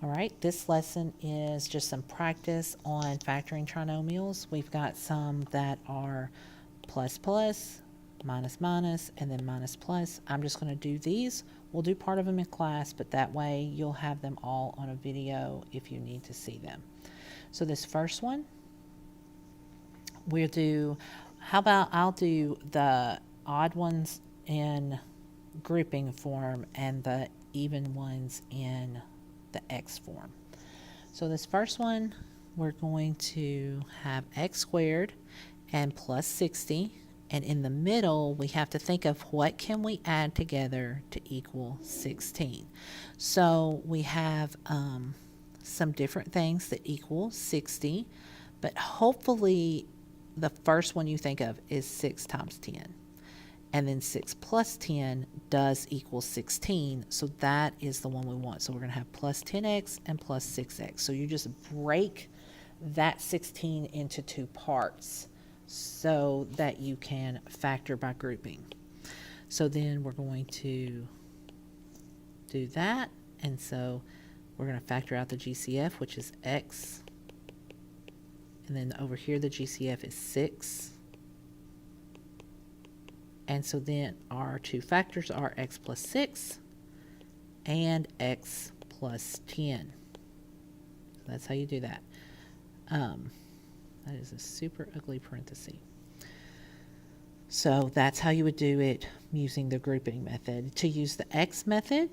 All right, this lesson is just some practice on factoring trinomials. We've got some that are plus plus, minus minus, and then minus plus. I'm just going to do these. We'll do part of them in class, but that way you'll have them all on a video if you need to see them. So this first one, we'll do, how about I'll do the odd ones in grouping form and the even ones in the X form. So this first one, we're going to have x squared and plus 60. And in the middle, we have to think of what can we add together to equal 16. So we have some different things that equal 60, but hopefully the first one you think of is 6 times 10. And then 6 plus 10 does equal 16, so that is the one we want. So we're going to have plus 10x and plus 6x. So you just break that 16 into two parts so that you can factor by grouping. So then we're going to do that, and so we're going to factor out the GCF, which is x, and then over here the GCF is 6. And so then our two factors are x plus 6 and x plus 10. So that's how you do that. That is a super ugly parenthesis. So that's how you would do it using the grouping method. To use the x method,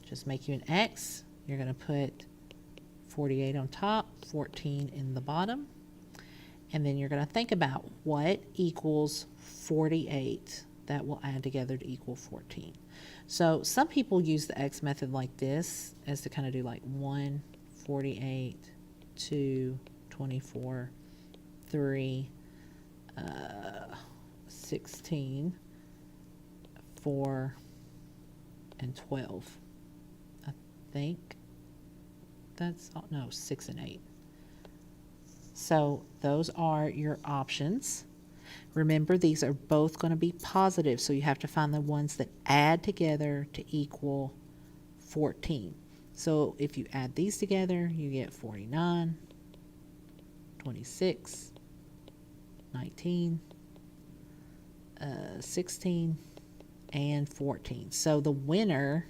just make you an x. You're going to put 48 on top, 14 in the bottom. And then you're going to think about what equals 48 that will add together to equal 14. So some people use the x method like this as to kind of do like 1, 48, 2, 24, 3, 16, 4, and 12. I think that's, oh, no, 6 and 8. So those are your options. Remember, these are both going to be positive, so you have to find the ones that add together to equal 14. So if you add these together, you get 49, 26, 19, 16, and 14. So the winner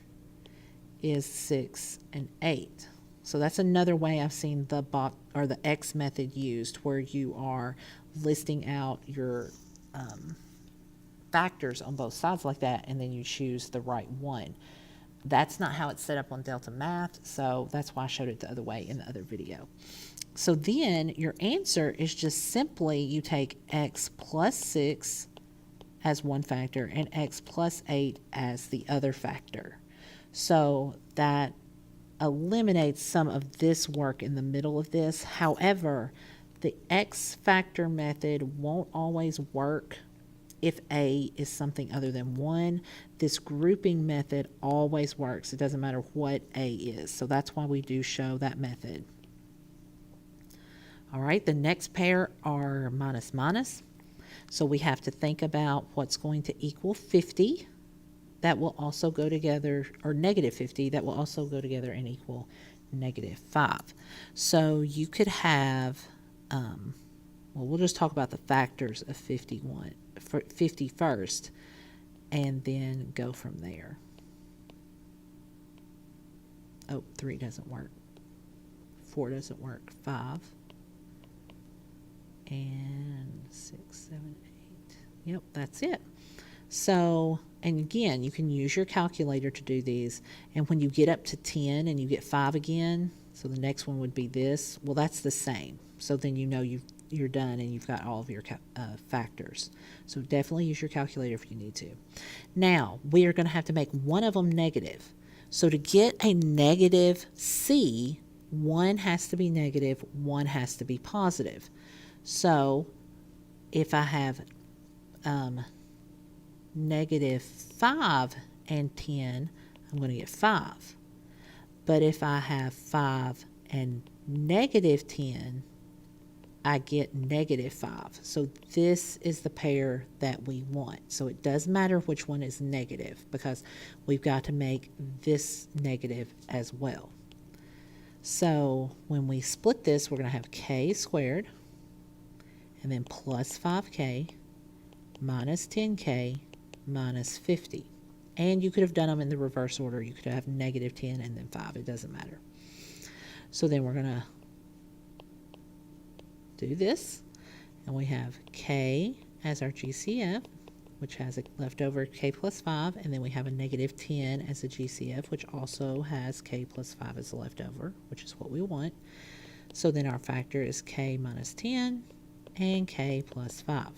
is 6 and 8. So that's another way I've seen the X method used, where you are listing out your factors on both sides like that, and then you choose the right one. That's not how it's set up on Delta Math, so that's why I showed it the other way in the other video. So then your answer is just simply you take x plus 6 as one factor and x plus 8 as the other factor. So that eliminates some of this work in the middle of this. However, the x factor method won't always work if a is something other than 1. This grouping method always works. It doesn't matter what a is. So that's why we do show that method. All right, the next pair are minus minus. So we have to think about what's going to equal 50. That will also go together, or negative 50, that will also go together and equal negative 5. So you could have, well, we'll just talk about the factors of 50 first, and then go from there. Oh, 3 doesn't work. 4 doesn't work. 5. And 6, 7, 8. Yep, that's it. So, and again, you can use your calculator to do these. And when you get up to 10 and you get 5 again, so the next one would be this. Well, that's the same. So then you know you're done and you've got all of your factors. So definitely use your calculator if you need to. Now, we are going to have to make one of them negative. So to get a negative c, one has to be negative, one has to be positive. So if I have negative 5 and 10, I'm going to get 5. But if I have 5 and negative 10, I get negative 5. So this is the pair that we want. So it does matter which one is negative, because we've got to make this negative as well. So when we split this, we're going to have k squared, and then plus 5k, minus 10k, minus 50. And you could have done them in the reverse order. You could have negative 10 and then 5. It doesn't matter. So then we're going to do this, and we have k as our GCF, which has a leftover k plus 5, and then we have a negative 10 as a GCF, which also has k plus 5 as a leftover, which is what we want. So then our factor is k minus 10 and k plus 5.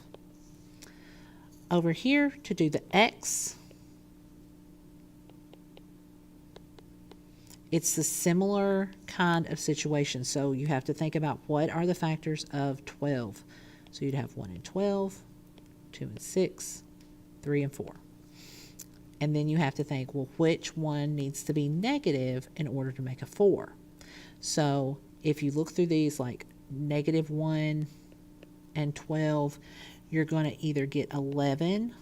Over here, to do the x, it's a similar kind of situation. So you have to think about what are the factors of 12. So you'd have 1 and 12, 2 and 6, 3 and 4. And then you have to think, well, which one needs to be negative in order to make a 4? So if you look through these, like negative 1 and 12, you're going to either get 11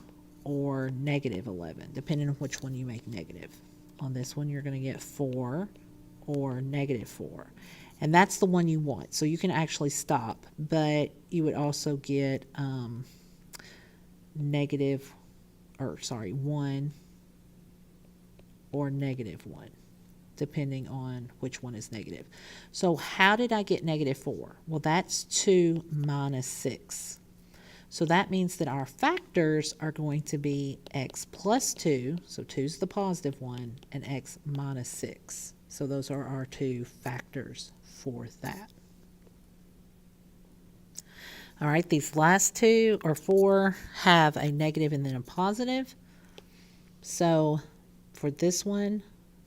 or negative 11, depending on which one you make negative. On this one, you're going to get 4 or negative 4. And that's the one you want. So you can actually stop, but you would also get 1 or negative 1, depending on which one is negative. So how did I get negative 4? Well, that's 2 minus 6. So that means that our factors are going to be x plus 2, so 2 is the positive one, and x minus 6. So those are our two factors for that. All right, these last two or 4 have a negative and then a positive. So for this one,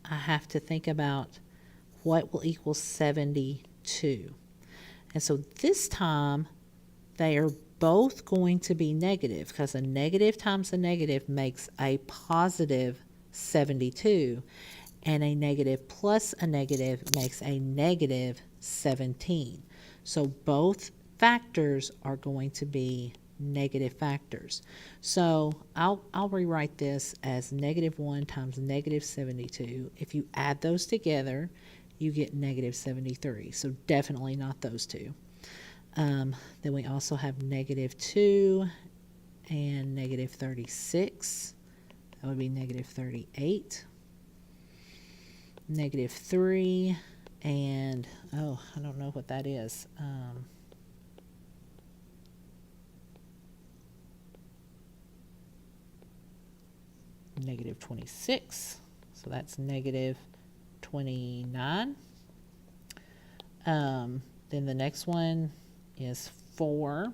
I have to think about what will equal 72. And so this time, they are both going to be negative, because a negative times a negative makes a positive 72, and a negative plus a negative makes a negative 17. So both factors are going to be negative factors. So I'll rewrite this as negative 1 times negative 72. If you add those together, you get negative 73. So definitely not those two. Then we also have negative 2 and negative 36. That would be negative 38. Negative 3 and, oh, I don't know what that is. Negative 26. So that's negative 29. Then the next one is 4.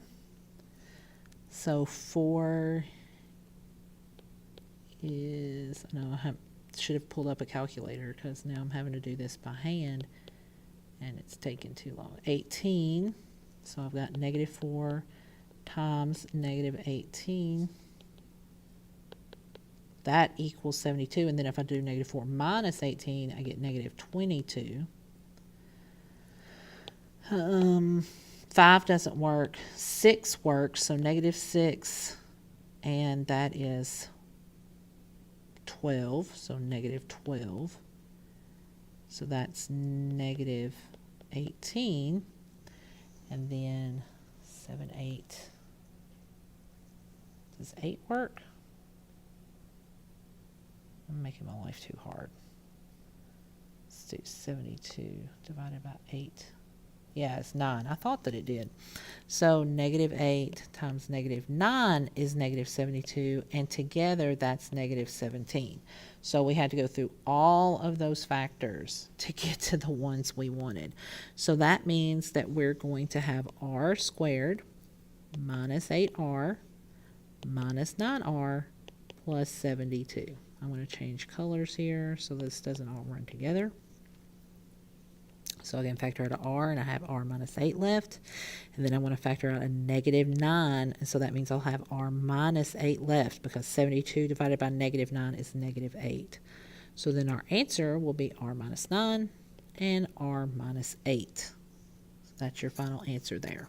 So 4 is, no, I should have pulled up a calculator, because now I'm having to do this by hand and it's taking too long. 18. So I've got negative 4 times negative 18. That equals 72. And then if I do negative 4 minus 18, I get negative 22. 5 doesn't work. 6 works, so negative 6, and that is 12, so negative 12. So that's negative 18, and then 7, 8. Does 8 work? I'm making my life too hard. Let's do 72 divided by 8. Yeah, it's 9. I thought that it did. So negative 8 times negative 9 is negative 72, and together that's negative 17. So we had to go through all of those factors to get to the ones we wanted. So that means that we're going to have r squared minus 8r minus 9r plus 72. I'm going to change colors here so this doesn't all run together. So again, factor out a r, and I have r minus 8 left. And then I want to factor out a negative 9, and so that means I'll have r minus 8 left, because 72 divided by negative 9 is negative 8. So then our answer will be r minus 9 and r minus 8. So that's your final answer there.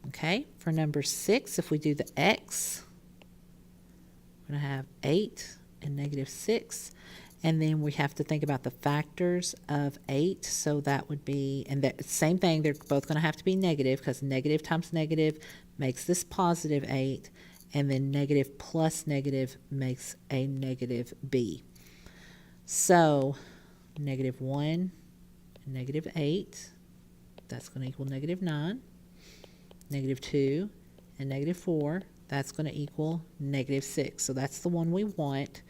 Okay, for number 6, if we do the x, we're going to have 8 and negative 6. And then we have to think about the factors of 8. So that would be, and that same thing, they're both going to have to be negative because negative times negative makes this positive 8. And then negative plus negative makes a negative b. So negative 1 and negative 8, that's going to equal negative 9. Negative 2 and negative 4, that's going to equal negative 6. So that's the one we want.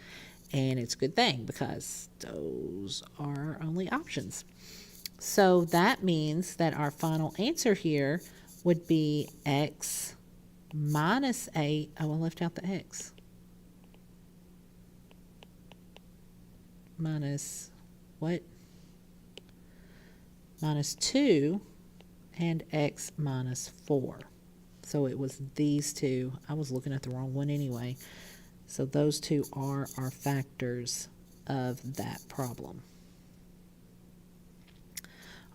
And it's a good thing because those are our only options. So that means that our final answer here would be x minus 8. Oh, I left out the x. Minus what? Minus 2 and x minus 4. So it was these two. I was looking at the wrong one anyway. So those two are our factors of that problem.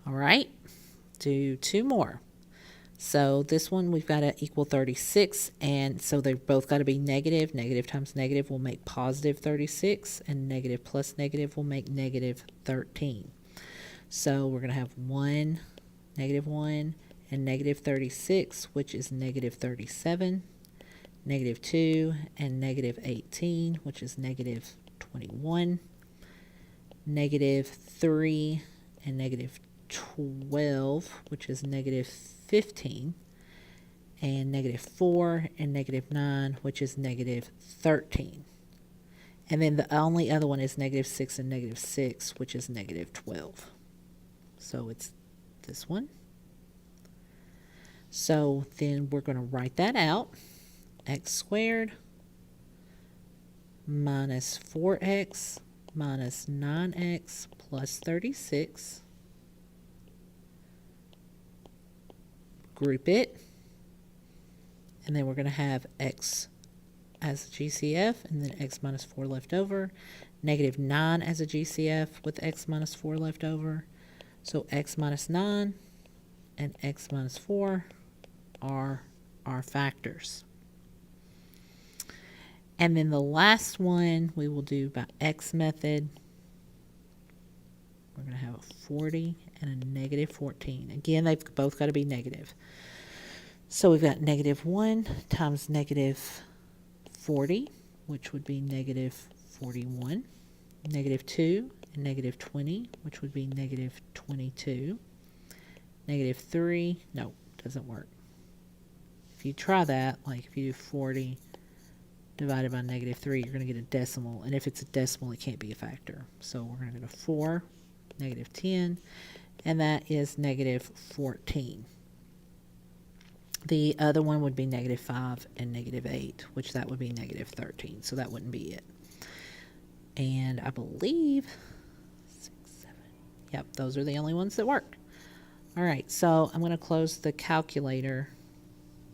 All right, do 2 more. So this one we've got to equal 36, and so they've both got to be negative. Negative times negative will make positive 36, and negative plus negative will make negative 13. So we're going to have 1, negative 1, and negative 36, which is negative 37. Negative 2 and negative 18, which is negative 21. Negative 3 and negative 12, which is negative 15. And negative 4 and negative 9, which is negative 13. And then the only other one is negative 6 and negative 6, which is negative 12. So it's this one. So then we're going to write that out. X squared minus 4x minus 9x plus 36. Group it. And then we're going to have x as a GCF and then x minus 4 left over. Negative 9 as a GCF with x minus 4 left over. So x minus 9 and x minus 4 are our factors. And then the last one we will do by x method. We're going to have a 40 and a negative 14. Again, they've both got to be negative. So we've got negative 1 times negative 40, which would be negative 41. Negative 2 and negative 20, which would be negative 22. Negative 3, no, doesn't work. If you try that, like if you do 40 divided by negative 3, you're going to get a decimal. And if it's a decimal, it can't be a factor. So we're going to go to 4, negative 10, and that is negative 14. The other one would be negative 5 and negative 8, which that would be negative 13. So that wouldn't be it. And I believe 6, 7. Yep, those are the only ones that work. All right, so I'm going to close the calculator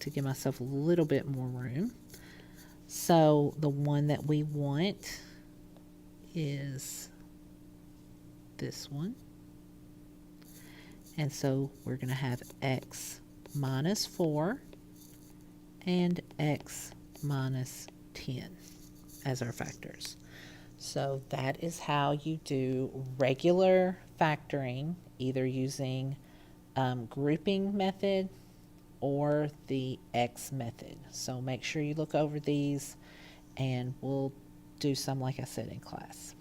to give myself a little bit more room. So the one that we want is this one. And so we're going to have x minus 4 and x minus 10 as our factors. So that is how you do regular factoring, either using grouping method or the X method. So make sure you look over these, and we'll do some, like I said, in class.